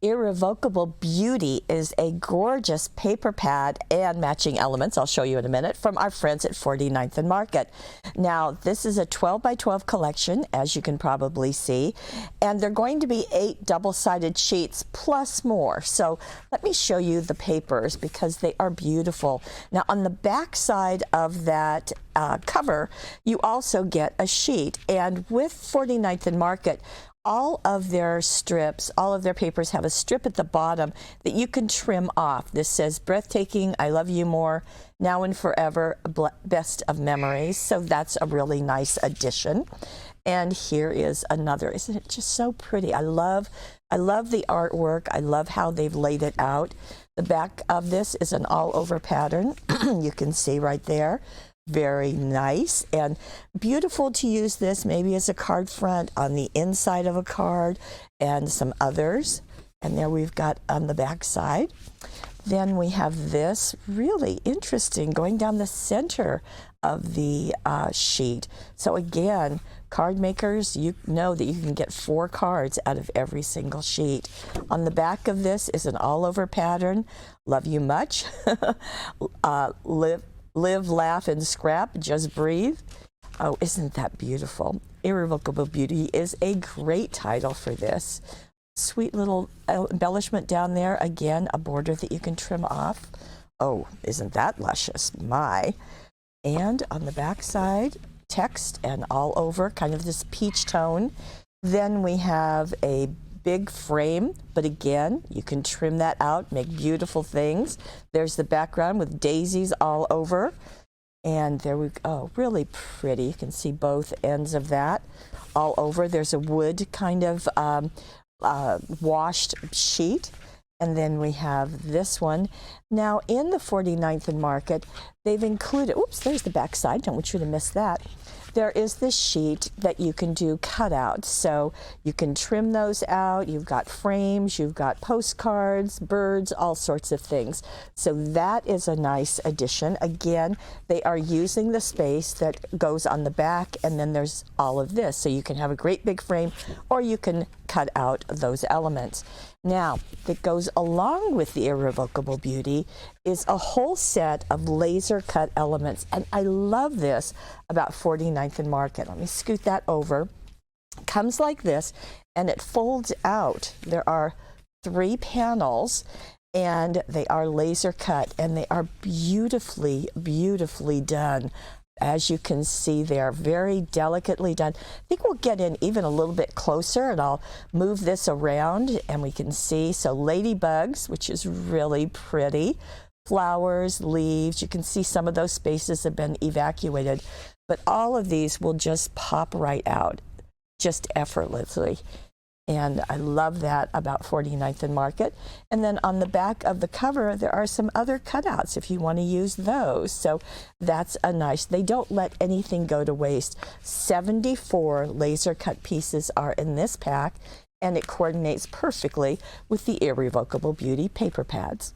Irrevocable Beauty is a gorgeous paper pad and matching elements, I'll show you in a minute, from our friends at 49th and Market. Now, this is a 12 by 12 collection, as you can probably see, and they're going to be 8 double-sided sheets plus more. So let me show you the papers because they are beautiful. Now, on the back side of that cover, you also get a sheet, and with 49th and Market, all of their strips, all of their papers have a strip at the bottom that you can trim off. This says, breathtaking, I love you more, now and forever, best of memories. So that's a really nice addition. And here is another. Isn't it just so pretty? I love the artwork. I love how they've laid it out. The back of this is an all-over pattern. You can see right there. Very nice and beautiful to use this maybe as a card front on the inside of a card and some others. And there we've got on the back side. Then we have this really interesting going down the center of the sheet. So again, card makers, you know that you can get 4 cards out of every single sheet. On the back of this is an all-over pattern. Love you much. Live, laugh, and scrap, just breathe. Oh, isn't that beautiful? Irrevocable Beauty is a great title for this. Sweet little embellishment down there. Again, a border that you can trim off. Oh, isn't that luscious? My. And on the back side, text and all over, kind of this peach tone. Then we have a big frame, but again, you can trim that out, make beautiful things. There's the background with daisies all over. And there we go. Oh, really pretty. You can see both ends of that all over. There's a wood kind of washed sheet. And then we have this one. Now, in the 49th and Market, they've included, oops, there's the back side. Don't want you to miss that. There is this sheet that you can do cutouts. So you can trim those out. You've got frames, you've got postcards, birds, all sorts of things. So that is a nice addition. Again, they are using the space that goes on the back, and then there's all of this. So you can have a great big frame, or you can cut out those elements. Now, that goes along with the Irrevocable Beauty is a whole set of laser cut elements. And I love this about 49th and Market. Let me scoot that over. It comes like this, and it folds out. There are 3 panels, and they are laser cut, and they are beautifully, beautifully done. As you can see, they are very delicately done. I think we'll get in even a little bit closer, and I'll move this around and we can see. So ladybugs, which is really pretty, flowers, leaves. You can see some of those spaces have been evacuated, but all of these will just pop right out, just effortlessly. And I love that about 49th and Market. And then on the back of the cover, there are some other cutouts if you want to use those. So that's a nice, they don't let anything go to waste. 74 laser cut pieces are in this pack, and it coordinates perfectly with the Irrevocable Beauty paper pads.